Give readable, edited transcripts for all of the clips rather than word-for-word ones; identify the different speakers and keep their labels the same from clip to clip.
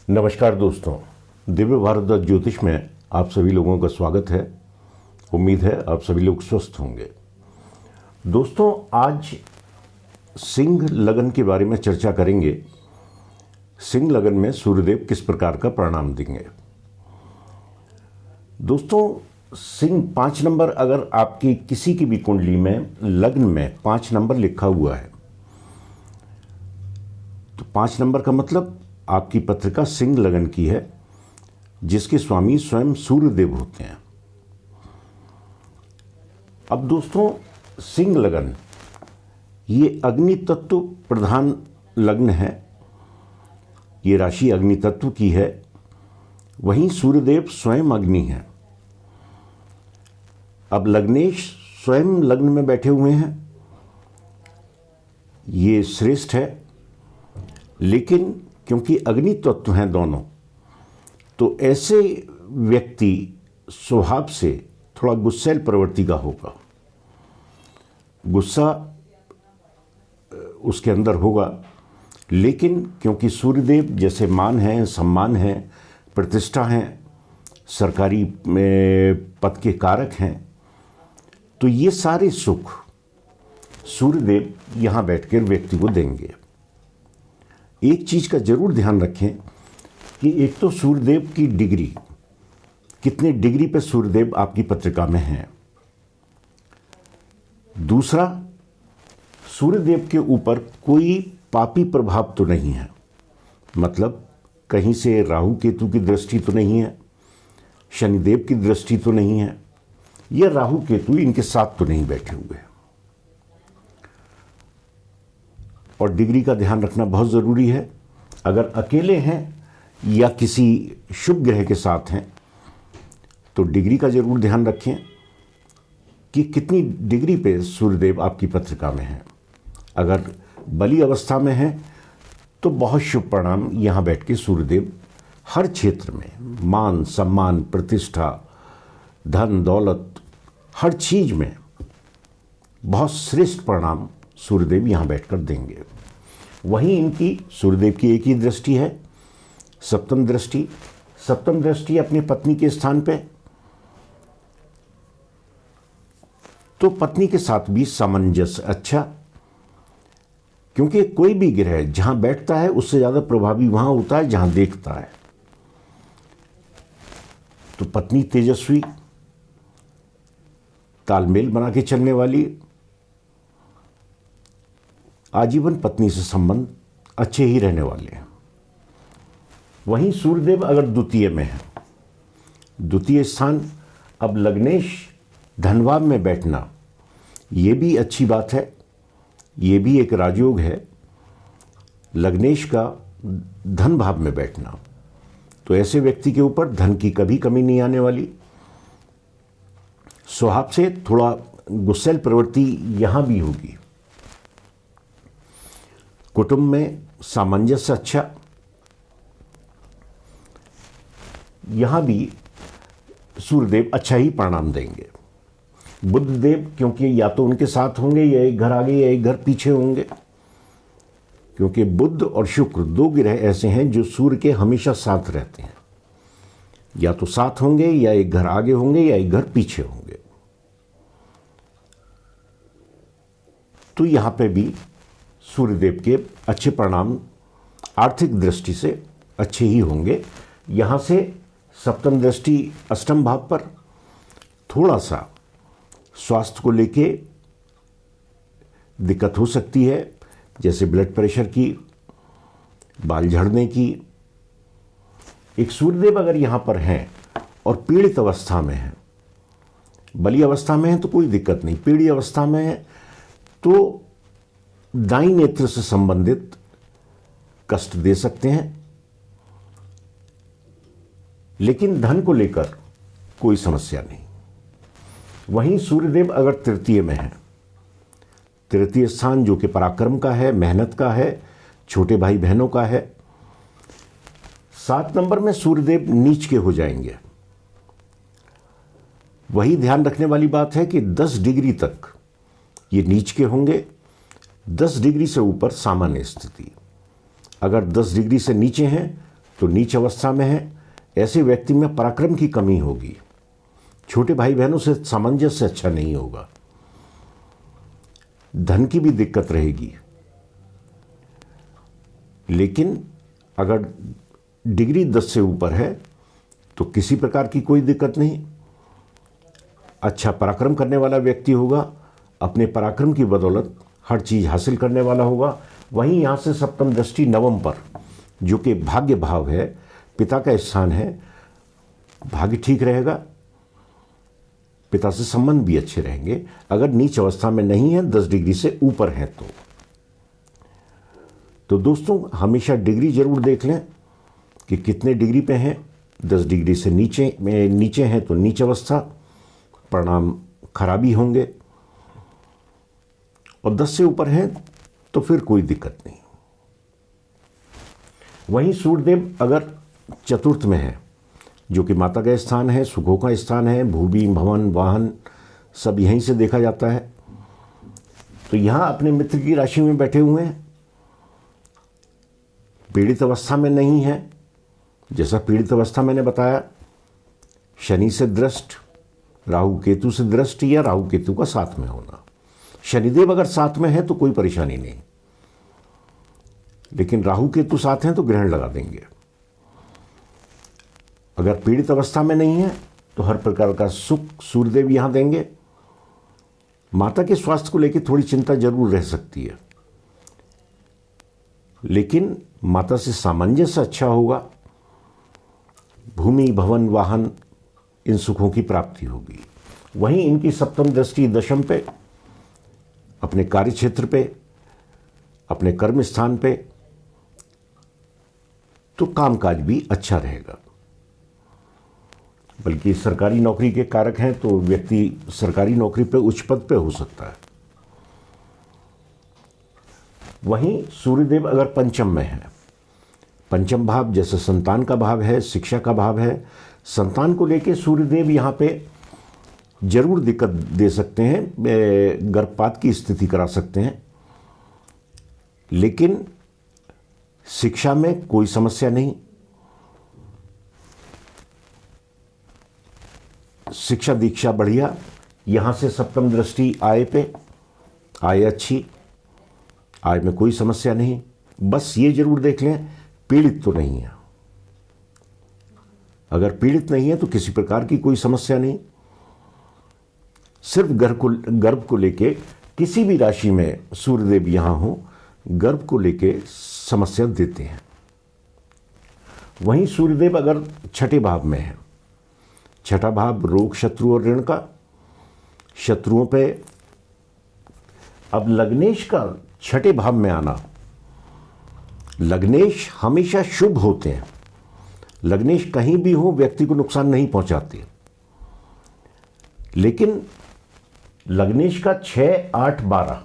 Speaker 1: नमस्कार दोस्तों, दिव्य भारत ज्योतिष में आप सभी लोगों का स्वागत है। उम्मीद है आप सभी लोग स्वस्थ होंगे। दोस्तों, आज सिंह लगन के बारे में चर्चा करेंगे। सिंह लगन में सूर्यदेव किस प्रकार का परिणाम देंगे। दोस्तों, सिंह 5 नंबर अगर आपकी किसी की भी कुंडली में लग्न में 5 नंबर लिखा हुआ है तो 5 नंबर का मतलब आपकी पत्रिका सिंह लगन की है, जिसके स्वामी स्वयं सूर्यदेव होते हैं। अब दोस्तों, सिंह लगन ये अग्नि तत्व प्रधान लग्न है। ये राशि अग्नि तत्व की है। वहीं सूर्यदेव स्वयं अग्नि है। अब लग्नेश स्वयं लग्न में बैठे हुए हैं, ये श्रेष्ठ है। लेकिन क्योंकि अग्नि तत्व हैं दोनों, तो ऐसे व्यक्ति स्वभाव से थोड़ा गुस्सैल प्रवृत्ति का होगा। गुस्सा उसके अंदर होगा, लेकिन क्योंकि सूर्यदेव जैसे मान है, सम्मान है, प्रतिष्ठा है, सरकारी पद के कारक हैं, तो ये सारे सुख सूर्यदेव यहाँ बैठकर व्यक्ति को देंगे। एक चीज का जरूर ध्यान रखें कि एक तो सूर्यदेव की डिग्री, कितने डिग्री पे सूर्यदेव आपकी पत्रिका में हैं। दूसरा, सूर्यदेव के ऊपर कोई पापी प्रभाव तो नहीं है, मतलब कहीं से राहु केतु की दृष्टि तो नहीं है, शनिदेव की दृष्टि तो नहीं है, या राहु केतु इनके साथ तो नहीं बैठे हुए हैं। और डिग्री का ध्यान रखना बहुत ज़रूरी है। अगर अकेले हैं या किसी शुभ ग्रह के साथ हैं तो डिग्री का जरूर ध्यान रखें कि कितनी डिग्री पे सूर्यदेव आपकी पत्रिका में हैं। अगर बली अवस्था में हैं तो बहुत शुभ परिणाम यहाँ बैठ के सूर्यदेव हर क्षेत्र में मान, सम्मान, प्रतिष्ठा, धन, दौलत, हर चीज़ में बहुत श्रेष्ठ परिणाम सूर्यदेव यहाँ बैठकर देंगे। वहीं इनकी सूर्यदेव की एक ही दृष्टि है, सप्तम दृष्टि। सप्तम दृष्टि अपनी पत्नी के स्थान पे, तो पत्नी के साथ भी सामंजस्य अच्छा, क्योंकि कोई भी ग्रह जहां बैठता है उससे ज्यादा प्रभावी वहां होता है जहां देखता है। तो पत्नी तेजस्वी, तालमेल बना के चलने वाली, आजीवन पत्नी से संबंध अच्छे ही रहने वाले हैं। वहीं सूर्यदेव अगर द्वितीय में है, द्वितीय स्थान, अब लग्नेश धनभाव में बैठना ये भी अच्छी बात है, ये भी एक राजयोग है। लग्नेश का धन भाव में बैठना, तो ऐसे व्यक्ति के ऊपर धन की कभी कमी नहीं आने वाली। स्वभाव से थोड़ा गुस्सैल प्रवृत्ति यहां भी होगी। कुटुंब में सामंजस्य अच्छा, यहां भी सूर्यदेव अच्छा ही परिणाम देंगे। बुधदेव क्योंकि या तो उनके साथ होंगे या एक घर आगे या एक घर पीछे होंगे, क्योंकि बुध और शुक्र 2 ग्रह ऐसे हैं जो सूर्य के हमेशा साथ रहते हैं। या तो साथ होंगे या एक घर आगे होंगे या एक घर पीछे होंगे। तो यहां पे भी सूर्यदेव के अच्छे परिणाम आर्थिक दृष्टि से अच्छे ही होंगे। यहाँ से सप्तम दृष्टि अष्टम भाव पर, थोड़ा सा स्वास्थ्य को लेके दिक्कत हो सकती है, जैसे ब्लड प्रेशर की, बाल झड़ने की। एक सूर्यदेव अगर यहाँ पर हैं और पीड़ित अवस्था में हैं, बली अवस्था में है तो कोई दिक्कत नहीं, पीड़ित अवस्था में है तो दाईं नेत्र से संबंधित कष्ट दे सकते हैं, लेकिन धन को लेकर कोई समस्या नहीं। वहीं सूर्यदेव अगर तृतीय में है, तृतीय स्थान जो कि पराक्रम का है, मेहनत का है, छोटे भाई बहनों का है, 7 नंबर में सूर्यदेव नीच के हो जाएंगे। वही ध्यान रखने वाली बात है कि 10 डिग्री तक ये नीच के होंगे, 10 डिग्री से ऊपर सामान्य स्थिति। अगर 10 डिग्री से नीचे हैं तो नीच अवस्था में है, ऐसे व्यक्ति में पराक्रम की कमी होगी, छोटे भाई बहनों से सामंजस्य अच्छा नहीं होगा, धन की भी दिक्कत रहेगी। लेकिन अगर डिग्री 10 से ऊपर है तो किसी प्रकार की कोई दिक्कत नहीं, अच्छा पराक्रम करने वाला व्यक्ति होगा, अपने पराक्रम की बदौलत हर चीज हासिल करने वाला होगा। वहीं यहाँ से सप्तम दृष्टि नवम पर, जो कि भाग्य भाव है, पिता का स्थान है, भाग्य ठीक रहेगा, पिता से संबंध भी अच्छे रहेंगे। अगर नीच अवस्था में नहीं है, 10 डिग्री से ऊपर है तो दोस्तों हमेशा डिग्री जरूर देख लें कि कितने डिग्री पे हैं। 10 डिग्री से नीचे हैं तो नीच अवस्था, परिणाम खराबी होंगे, और 10 से ऊपर हैं तो फिर कोई दिक्कत नहीं। वहीं सूर्यदेव अगर चतुर्थ में है, जो कि माता का स्थान है, सुखों का स्थान है, भूमि भवन वाहन सब यहीं से देखा जाता है, तो यहां अपने मित्र की राशि में बैठे हुए हैं, पीड़ित अवस्था में नहीं है। जैसा पीड़ित अवस्था मैंने बताया, शनि से दृष्ट, राहु केतु से दृष्ट या राहु केतु का साथ में होना। शनिदेव अगर साथ में है तो कोई परेशानी नहीं, लेकिन राहु केतु साथ हैं तो ग्रहण लगा देंगे। अगर पीड़ित अवस्था में नहीं है तो हर प्रकार का सुख सूर्यदेव यहां देंगे। माता के स्वास्थ्य को लेकर थोड़ी चिंता जरूर रह सकती है, लेकिन माता से सामंजस्य अच्छा होगा, भूमि भवन वाहन इन सुखों की प्राप्ति होगी। वहीं इनकी सप्तम दृष्टि दशम पे, अपने कार्य क्षेत्र पे, अपने कर्म स्थान पे, तो कामकाज भी अच्छा रहेगा। बल्कि सरकारी नौकरी के कारक हैं तो व्यक्ति सरकारी नौकरी पे उच्च पद पे हो सकता है। वहीं सूर्यदेव अगर पंचम में है, पंचम भाव जैसे संतान का भाव है, शिक्षा का भाव है, संतान को लेके सूर्यदेव यहाँ पे जरूर दिक्कत दे सकते हैं, गर्भपात की स्थिति करा सकते हैं, लेकिन शिक्षा में कोई समस्या नहीं। शिक्षा दीक्षा बढ़िया। यहां से सप्तम दृष्टि आय पे, आय अच्छी, आय में कोई समस्या नहीं। बस ये जरूर देख लें पीड़ित तो नहीं है। अगर पीड़ित नहीं है तो किसी प्रकार की कोई समस्या नहीं। सिर्फ गर्भ को लेके किसी भी राशि में सूर्यदेव यहां हो, गर्भ को लेके समस्या देते हैं। वहीं सूर्यदेव अगर छठे भाव में है, छठा भाव रोग शत्रु और ऋण का, शत्रुओं पे, अब लग्नेश का छठे भाव में आना, लग्नेश हमेशा शुभ होते हैं, लग्नेश कहीं भी हो व्यक्ति को नुकसान नहीं पहुंचाते, लेकिन लग्नेश का 6, 8, 12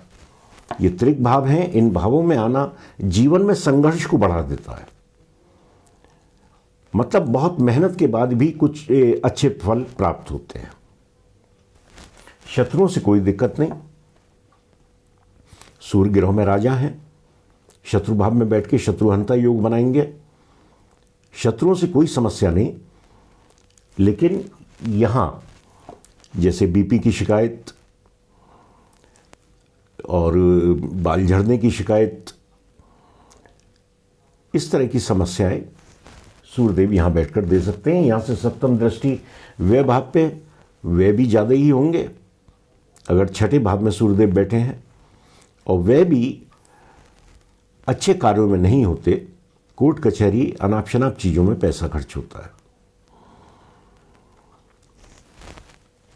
Speaker 1: ये त्रिक भाव हैं। इन भावों में आना जीवन में संघर्ष को बढ़ा देता है, मतलब बहुत मेहनत के बाद भी कुछ अच्छे फल प्राप्त होते हैं। शत्रुओं से कोई दिक्कत नहीं, सूर्य ग्रह में राजा हैं, शत्रु भाव में बैठ के शत्रुहंता योग बनाएंगे, शत्रुओं से कोई समस्या नहीं। लेकिन यहां जैसे बीपी की शिकायत और बाल झड़ने की शिकायत, इस तरह की समस्याएं सूर्यदेव यहां बैठकर दे सकते हैं। यहां से सप्तम दृष्टि व्यय भाव पे, व्यय भी ज्यादा ही होंगे अगर छठे भाव में सूर्यदेव बैठे हैं, और व्यय भी अच्छे कार्यों में नहीं होते, कोर्ट कचहरी अनाप शनाप चीजों में पैसा खर्च होता है।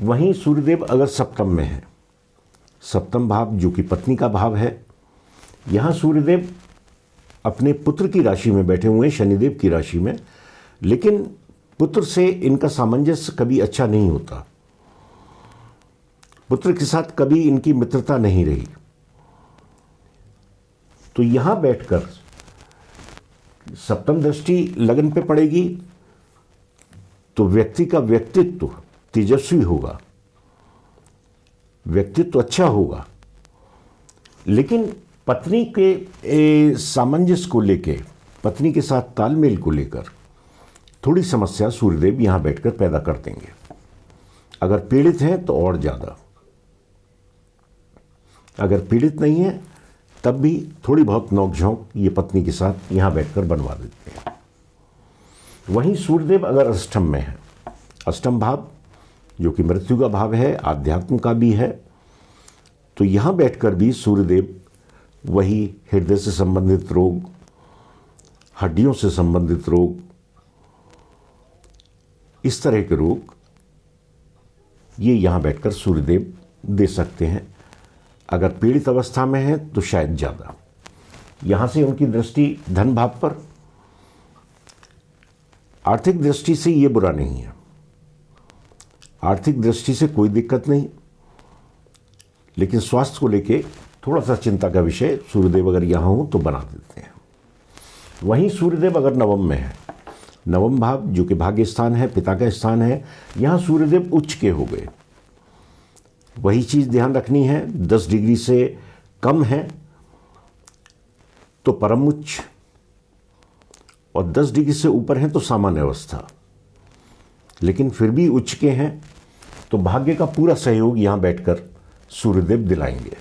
Speaker 1: वहीं सूर्यदेव अगर सप्तम में है, सप्तम भाव जो कि पत्नी का भाव है, यहां सूर्यदेव अपने पुत्र की राशि में बैठे हुए हैं, शनिदेव की राशि में, लेकिन पुत्र से इनका सामंजस्य कभी अच्छा नहीं होता, पुत्र के साथ कभी इनकी मित्रता नहीं रही। तो यहां बैठकर सप्तम दृष्टि लगन पे पड़ेगी तो व्यक्ति का व्यक्तित्व तेजस्वी होगा, व्यक्तित्व अच्छा होगा, लेकिन पत्नी के सामंजस्य को लेके पत्नी के साथ तालमेल को लेकर थोड़ी समस्या सूर्यदेव यहां बैठकर पैदा कर देंगे। अगर पीड़ित हैं तो और ज़्यादा, अगर पीड़ित नहीं है तब भी थोड़ी बहुत नोकझोंक ये पत्नी के साथ यहां बैठकर बनवा देते हैं। वहीं सूर्यदेव अगर अष्टम में है, अष्टम भाव जो कि मृत्यु का भाव है, आध्यात्म का भी है, तो यहां बैठकर भी सूर्यदेव वही हृदय से संबंधित रोग, हड्डियों से संबंधित रोग, इस तरह के रोग ये यहां बैठकर सूर्यदेव दे सकते हैं। अगर पीड़ित अवस्था में है तो शायद ज़्यादा। यहां से उनकी दृष्टि धन भाव पर, आर्थिक दृष्टि से ये बुरा नहीं है, आर्थिक दृष्टि से कोई दिक्कत नहीं, लेकिन स्वास्थ्य को लेके थोड़ा सा चिंता का विषय सूर्यदेव अगर यहाँ हो तो बना देते हैं। वहीं सूर्यदेव अगर नवम में है, नवम भाव जो कि भाग्य स्थान है, पिता का स्थान है, यहाँ सूर्यदेव उच्च के हो गए। वही चीज़ ध्यान रखनी है, 10 डिग्री से कम है तो परम उच्च, और 10 डिग्री से ऊपर है तो सामान्य अवस्था, लेकिन फिर भी उच्च के हैं तो भाग्य का पूरा सहयोग यहाँ बैठकर सूर्यदेव दिलाएंगे।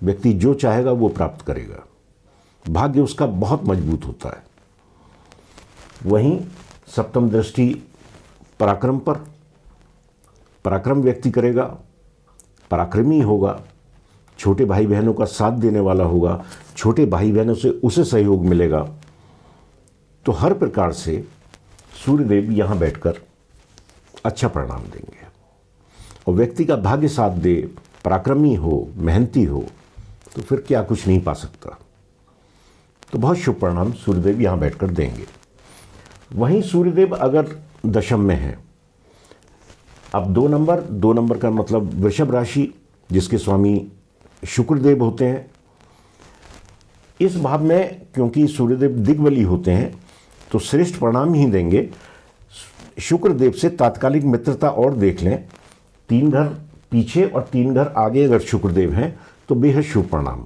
Speaker 1: व्यक्ति जो चाहेगा वो प्राप्त करेगा, भाग्य उसका बहुत मजबूत होता है। वहीं सप्तम दृष्टि पराक्रम पर, पराक्रम व्यक्ति करेगा, पराक्रमी होगा, छोटे भाई बहनों का साथ देने वाला होगा, छोटे भाई बहनों से उसे सहयोग मिलेगा, तो हर प्रकार से सूर्यदेव यहाँ बैठकर अच्छा परिणाम देंगे। और व्यक्ति का भाग्य साथ दे, पराक्रमी हो, मेहनती हो, तो फिर क्या कुछ नहीं पा सकता। तो बहुत शुभ परिणाम सूर्यदेव यहाँ बैठकर देंगे। वहीं सूर्यदेव अगर दशम में है, अब 2 नंबर का मतलब वृषभ राशि जिसके स्वामी शुक्रदेव होते हैं, इस भाव में क्योंकि सूर्यदेव दिग्बली होते हैं तो श्रेष्ठ परिणाम ही देंगे। शुक्रदेव से तात्कालिक मित्रता और देख लें, 3 घर पीछे और 3 घर आगे अगर शुक्रदेव हैं तो बेहद शुभ परिणाम।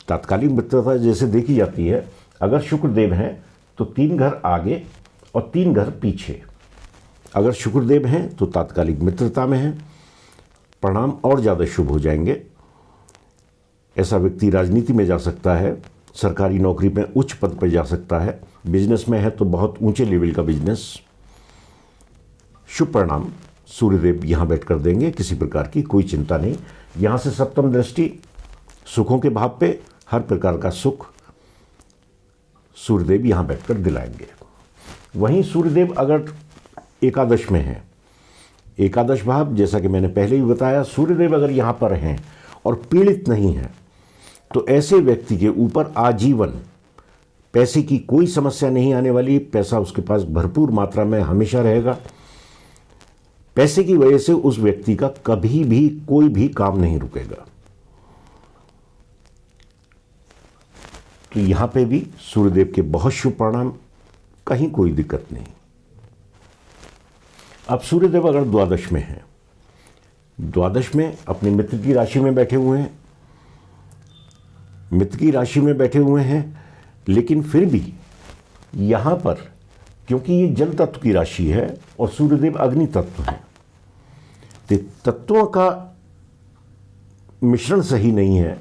Speaker 1: तात्कालिक मित्रता जैसे देखी जाती है, अगर शुक्रदेव हैं तो 3 घर आगे और 3 घर पीछे, अगर शुक्रदेव हैं तो तात्कालिक मित्रता में हैं, परिणाम और ज़्यादा शुभ हो जाएंगे। ऐसा व्यक्ति राजनीति में जा सकता है, सरकारी नौकरी में उच्च पद पर जा सकता है, बिजनेस में है तो बहुत ऊंचे लेवल का बिजनेस। शुभ परिणाम सूर्यदेव यहाँ बैठकर देंगे, किसी प्रकार की कोई चिंता नहीं। यहाँ से सप्तम दृष्टि सुखों के भाव पे, हर प्रकार का सुख सूर्यदेव यहाँ बैठकर दिलाएंगे। वहीं सूर्यदेव अगर एकादश में है, एकादश भाव जैसा कि मैंने पहले ही बताया, सूर्यदेव अगर यहाँ पर हैं और पीड़ित नहीं है तो ऐसे व्यक्ति के ऊपर आजीवन पैसे की कोई समस्या नहीं आने वाली। पैसा उसके पास भरपूर मात्रा में हमेशा रहेगा। पैसे की वजह से उस व्यक्ति का कभी भी कोई भी काम नहीं रुकेगा। तो यहां पे भी सूर्यदेव के बहुत शुभ परिणाम, कहीं कोई दिक्कत नहीं। अब सूर्यदेव अगर द्वादश में है, द्वादश में अपने मित्र की राशि में बैठे हुए हैं, मित्र की राशि में बैठे हुए हैं, लेकिन फिर भी यहां पर क्योंकि ये जल तत्व की राशि है और सूर्यदेव अग्नि तत्व है, तो तत्वों का मिश्रण सही नहीं है,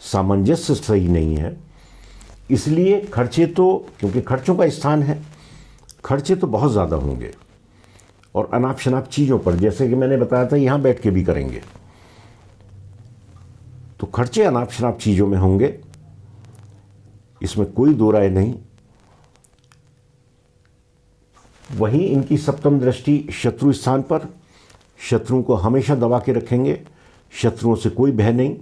Speaker 1: सामंजस्य सही नहीं है। इसलिए खर्चे तो, क्योंकि खर्चों का स्थान है, खर्चे तो बहुत ज़्यादा होंगे और अनाप शनाप चीज़ों पर, जैसे कि मैंने बताया था यहाँ बैठ के भी करेंगे, तो खर्चे अनाप शनाप चीज़ों में होंगे, इसमें कोई दो राय नहीं। वहीं इनकी सप्तम दृष्टि शत्रु स्थान पर, शत्रुओं को हमेशा दबा के रखेंगे, शत्रुओं से कोई भय नहीं।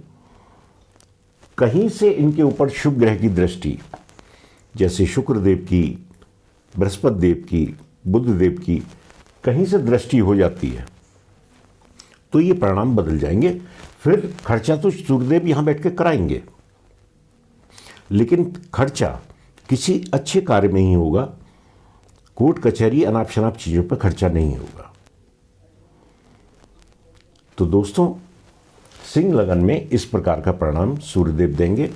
Speaker 1: कहीं से इनके ऊपर शुभ ग्रह की दृष्टि, जैसे शुक्रदेव की, बृहस्पति देव की, बुध देव की, कहीं से दृष्टि हो जाती है तो ये परिणाम बदल जाएंगे। फिर खर्चा तो सूर्यदेव यहां बैठ के कराएंगे, लेकिन खर्चा किसी अच्छे कार्य में ही होगा, कोर्ट कचहरी अनाप शनाप चीजों पर खर्चा नहीं होगा। तो दोस्तों, सिंह लगन में इस प्रकार का परिणाम सूर्यदेव देंगे।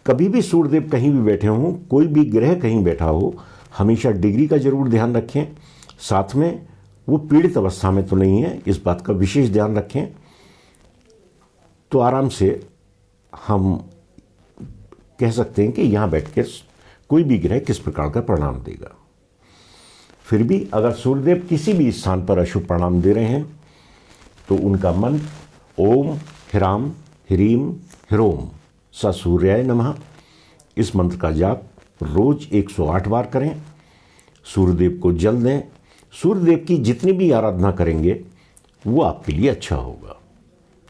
Speaker 1: कभी भी सूर्यदेव कहीं भी बैठे हों, कोई भी ग्रह कहीं बैठा हो, हमेशा डिग्री का जरूर ध्यान रखें। साथ में वो पीड़ित अवस्था में तो नहीं है, इस बात का विशेष ध्यान रखें। तो आराम से हम कह सकते हैं कि यहाँ बैठ के कोई भी ग्रह किस प्रकार का परिणाम देगा। फिर भी अगर सूर्यदेव किसी भी स्थान पर अशुभ परिणाम दे रहे हैं तो उनका मंत्र ओम ह्राम ह्रीम ह्रोम स सूर्याय नमः, इस मंत्र का जाप रोज 108 बार करें। सूर्यदेव को जल दें। सूर्यदेव की जितनी भी आराधना करेंगे वो आपके लिए अच्छा होगा,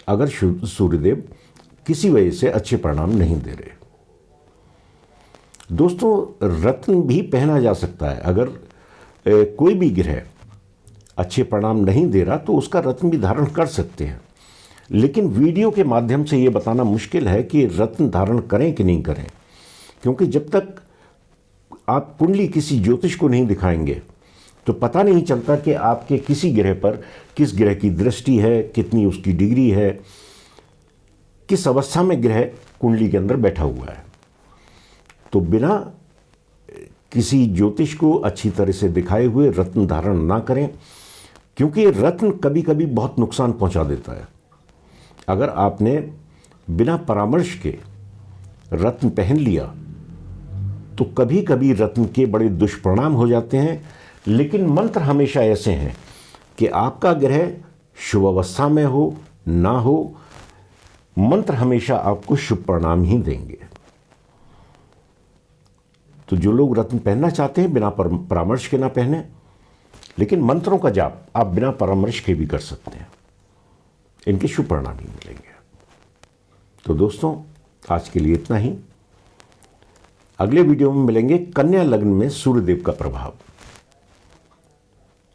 Speaker 1: अगर सूर्यदेव किसी वजह से अच्छे परिणाम नहीं दे रहे। दोस्तों, रत्न भी पहना जा सकता है। अगर कोई भी ग्रह अच्छे परिणाम नहीं दे रहा तो उसका रत्न भी धारण कर सकते हैं, लेकिन वीडियो के माध्यम से ये बताना मुश्किल है कि रत्न धारण करें कि नहीं करें, क्योंकि जब तक आप कुंडली किसी ज्योतिष को नहीं दिखाएंगे तो पता नहीं चलता कि आपके किसी ग्रह पर किस ग्रह की दृष्टि है, कितनी उसकी डिग्री है, किस अवस्था में ग्रह कुंडली के अंदर बैठा हुआ है। तो बिना किसी ज्योतिष को अच्छी तरह से दिखाए हुए रत्न धारण ना करें, क्योंकि रत्न कभी कभी बहुत नुकसान पहुंचा देता है। अगर आपने बिना परामर्श के रत्न पहन लिया तो कभी कभी रत्न के बड़े दुष्परिणाम हो जाते हैं। लेकिन मंत्र हमेशा ऐसे हैं कि आपका ग्रह शुभ अवस्था में हो ना हो, मंत्र हमेशा आपको शुभ परिणाम ही देंगे। तो जो लोग रत्न पहनना चाहते हैं बिना परामर्श के ना पहने, लेकिन मंत्रों का जाप आप बिना परामर्श के भी कर सकते हैं, इनके शुभ परिणाम ही मिलेंगे। तो दोस्तों, आज के लिए इतना ही। अगले वीडियो में मिलेंगे कन्या लग्न में सूर्यदेव का प्रभाव।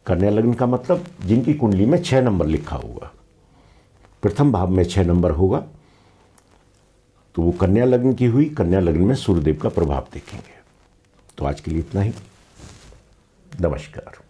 Speaker 1: कन्या लग्न का मतलब जिनकी कुंडली में 6 नंबर लिखा होगा, प्रथम भाव में 6 नंबर होगा, तो वो कन्या लग्न की हुई। कन्या लग्न में सूर्यदेव का प्रभाव देखेंगे। तो आज के लिए इतना ही। नमस्कार।